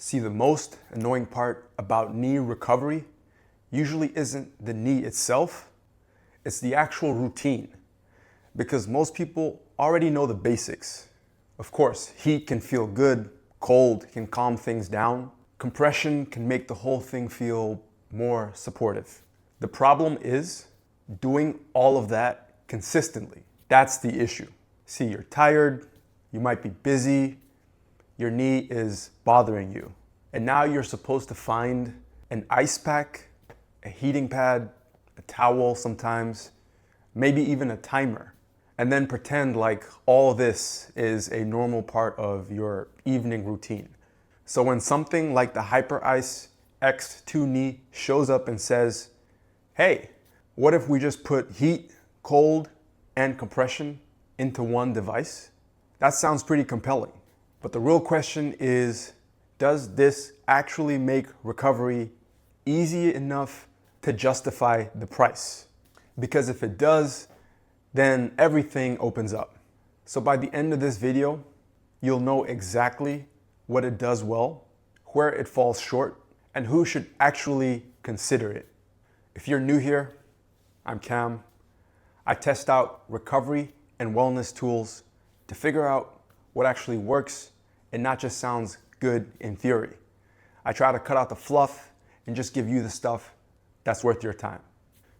See, the most annoying part about knee recovery usually isn't the knee itself, it's the actual routine. Because most people already know the basics. Of course, heat can feel good, cold can calm things down, compression can make the whole thing feel more supportive. The problem is doing all of that consistently. That's the issue. See, you're tired, you might be busy, your knee is bothering you. And now you're supposed to find an ice pack, a heating pad, a towel sometimes, maybe even a timer, and then pretend like all this is a normal part of your evening routine. So when something like the Hyperice X2 Knee shows up and says, hey, what if we just put heat, cold, and compression into one device? That sounds pretty compelling. But the real question is, does this actually make recovery easy enough to justify the price? Because if it does, then everything opens up. So by the end of this video, you'll know exactly what it does well, where it falls short, and who should actually consider it. If you're new here, I'm Cam. I test out recovery and wellness tools to figure out what actually works and not just sounds good in theory. I try to cut out the fluff and just give you the stuff that's worth your time.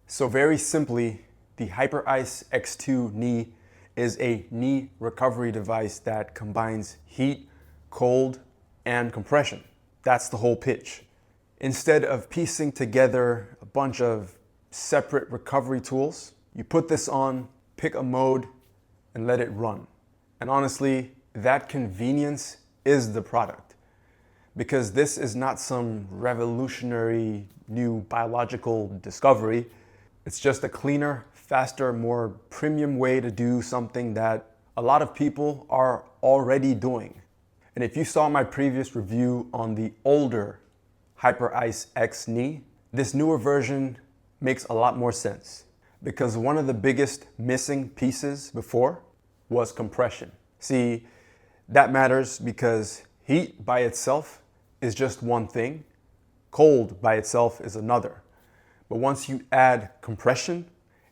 So very simply, the Hyperice X2 Knee is a knee recovery device that combines heat, cold, and compression. That's the whole pitch. Instead of piecing together a bunch of separate recovery tools, you put this on, pick a mode, and let it run. And honestly, that convenience is the product. Because this is not some revolutionary new biological discovery. It's just a cleaner, faster, more premium way to do something that a lot of people are already doing. And if you saw my previous review on the older Hyperice X Knee, this newer version makes a lot more sense. Because one of the biggest missing pieces before was compression. See, that matters because heat by itself is just one thing, cold by itself is another. But once you add compression,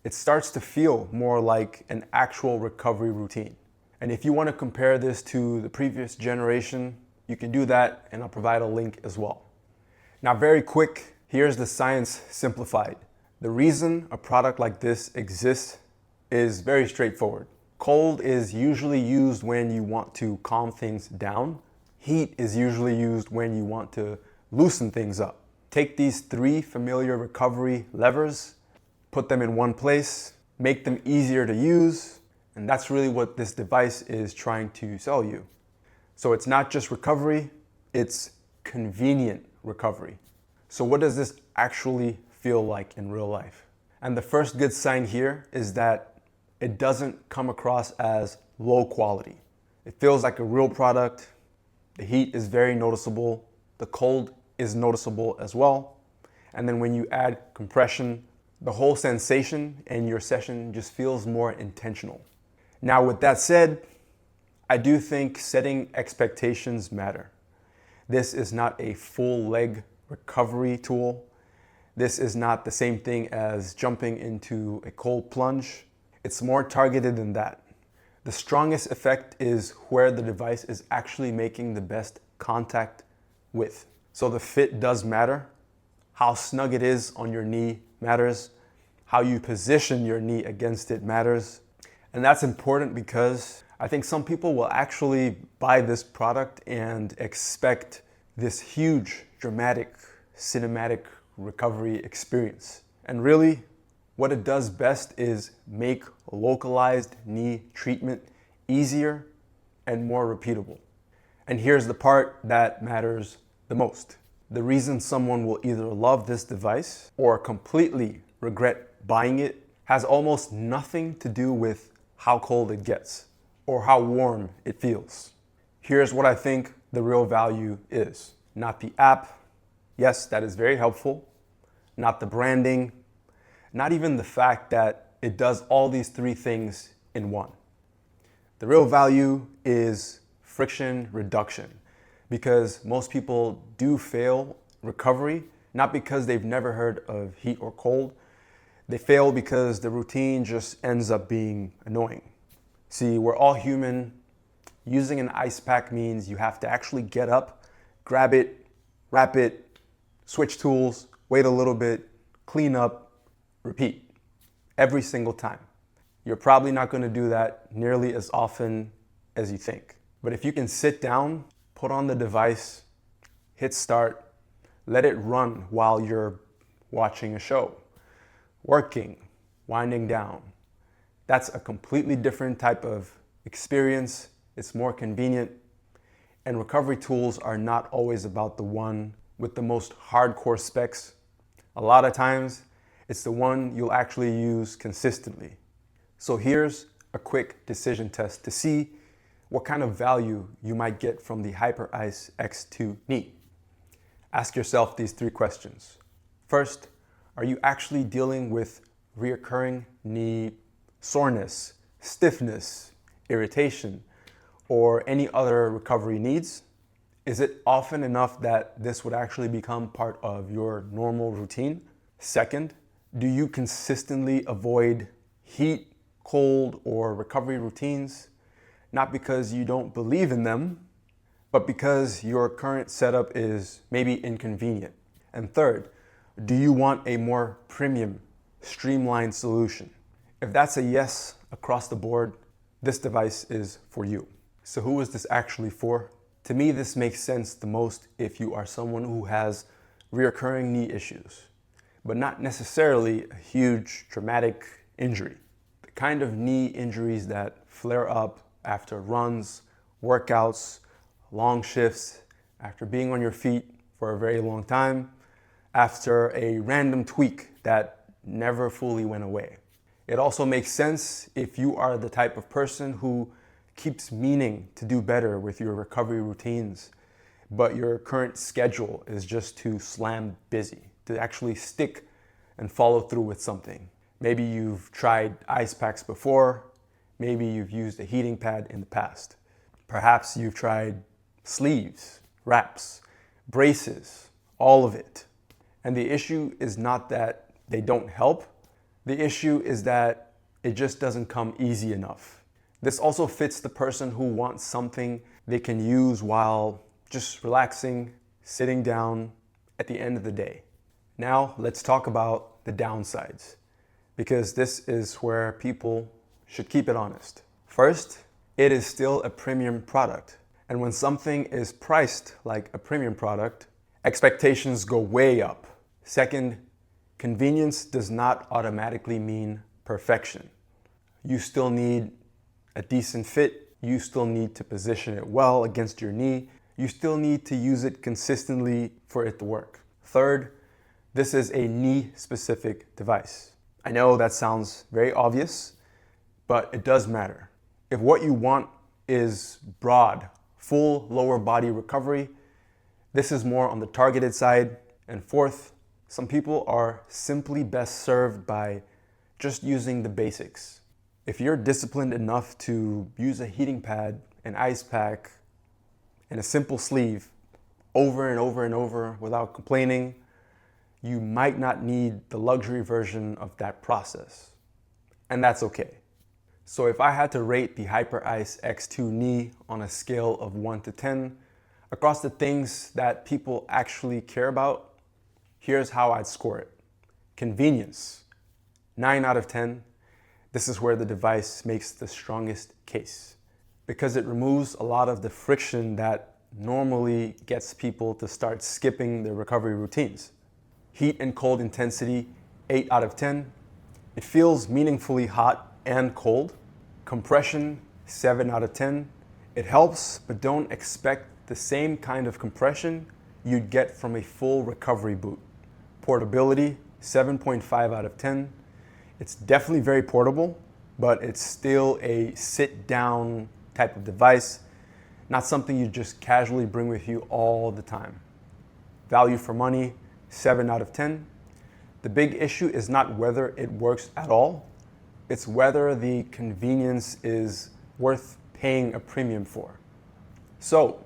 it starts to feel more like an actual recovery routine. And if you want to compare this to the previous generation, you can do that, and I'll provide a link as well. Now, very quick, here's the science simplified. The reason a product like this exists is very straightforward. Cold is usually used when you want to calm things down. Heat is usually used when you want to loosen things up. Take these three familiar recovery levers, put them in one place, make them easier to use, and that's really what this device is trying to sell you. So it's not just recovery, it's convenient recovery. So what does this actually feel like in real life? And the first good sign here is that it doesn't come across as low quality. It feels like a real product. The heat is very noticeable. The cold is noticeable as well. And then when you add compression, the whole sensation and your session just feels more intentional. Now, with that said, I do think setting expectations matter. This is not a full leg recovery tool. This is not the same thing as jumping into a cold plunge. It's more targeted than that. The strongest effect is where the device is actually making the best contact with. So the fit does matter. How snug it is on your knee matters. How you position your knee against it matters. And that's important because I think some people will actually buy this product and expect this huge, dramatic, cinematic recovery experience. And really, what it does best is make localized knee treatment easier and more repeatable. And here's the part that matters the most. The reason someone will either love this device or completely regret buying it has almost nothing to do with how cold it gets or how warm it feels. Here's what I think the real value is. Not the app. Yes, that is very helpful. Not the branding. Not even the fact that it does all these three things in one. The real value is friction reduction. because most people do fail recovery, not because they've never heard of heat or cold. They fail because the routine just ends up being annoying. See, we're all human. Using an ice pack means you have to actually get up, grab it, wrap it, switch tools, wait a little bit, clean up, repeat every single time. You're probably not going to do that nearly as often as you think. But if you can sit down, put on the device, hit start, let it run while you're watching a show, working, winding down, that's a completely different type of experience. It's more convenient. And recovery tools are not always about the one with the most hardcore specs. A lot of times, it's the one you'll actually use consistently. So here's a quick decision test to see what kind of value you might get from the Hyperice X2 Knee. Ask yourself these 3 questions. First, are you actually dealing with reoccurring knee soreness, stiffness, irritation, or any other recovery needs? Is it often enough that this would actually become part of your normal routine? Second, do you consistently avoid heat, cold, or recovery routines? Not because you don't believe in them, but because your current setup is maybe inconvenient. And third, do you want a more premium, streamlined solution? If that's a yes across the board, this device is for you. So who is this actually for? To me, this makes sense the most if you are someone who has reoccurring knee issues, but not necessarily a huge traumatic injury. The kind of knee injuries that flare up after runs, workouts, long shifts, after being on your feet for a very long time, after a random tweak that never fully went away. It also makes sense if you are the type of person who keeps meaning to do better with your recovery routines, but your current schedule is just too slam busy to actually stick and follow through with something. Maybe you've tried ice packs before, maybe you've used a heating pad in the past. Perhaps you've tried sleeves, wraps, braces, all of it. And the issue is not that they don't help. The issue is that it just doesn't come easy enough. This also fits the person who wants something they can use while just relaxing, sitting down at the end of the day. Now let's talk about the downsides, because this is where people should keep it honest. First, it is still a premium product. And when something is priced like a premium product, expectations go way up. Second, convenience does not automatically mean perfection. You still need a decent fit. You still need to position it well against your knee. You still need to use it consistently for it to work. Third, this is a knee-specific device. I know that sounds very obvious, but it does matter. If what you want is broad, full lower body recovery, this is more on the targeted side. And fourth, some people are simply best served by just using the basics. If you're disciplined enough to use a heating pad, an ice pack, and a simple sleeve over and over and over without complaining, you might not need the luxury version of that process. And that's okay. So if I had to rate the Hyperice X2 Knee on a scale of 1 to 10 across the things that people actually care about, here's how I'd score it. Convenience, 9 out of 10. This is where the device makes the strongest case because it removes a lot of the friction that normally gets people to start skipping their recovery routines. Heat and cold intensity, 8 out of 10. It feels meaningfully hot and cold. Compression, 7 out of 10. It helps, but don't expect the same kind of compression you'd get from a full recovery boot. Portability, 7.5 out of 10. It's definitely very portable, but it's still a sit-down type of device, not something you just casually bring with you all the time. Value for money, 7 out of 10. The big issue is not whether it works at all, it's whether the convenience is worth paying a premium for. So,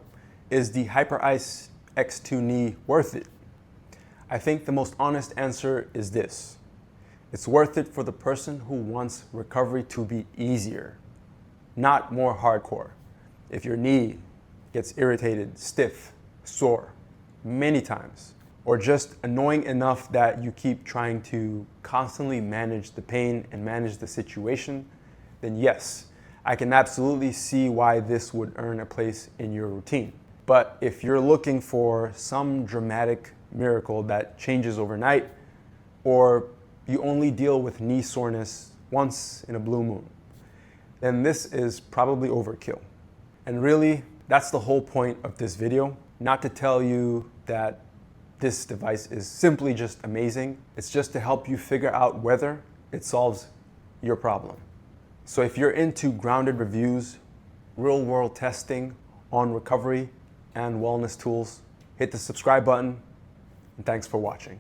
Is the Hyperice X2 Knee worth it? I think the most honest answer is this. It's worth it for the person who wants recovery to be easier, not more hardcore. If your knee gets irritated, stiff, sore, many times, or just annoying enough that you keep trying to constantly manage the pain and manage the situation, then yes, I can absolutely see why this would earn a place in your routine. But if you're looking for some dramatic miracle that changes overnight, or you only deal with knee soreness once in a blue moon, then this is probably overkill. And really, that's the whole point of this video. Not to tell you that this device is simply just amazing. It's just to help you figure out whether it solves your problem. So if you're into grounded reviews, real-world testing on recovery and wellness tools, hit the subscribe button, and thanks for watching.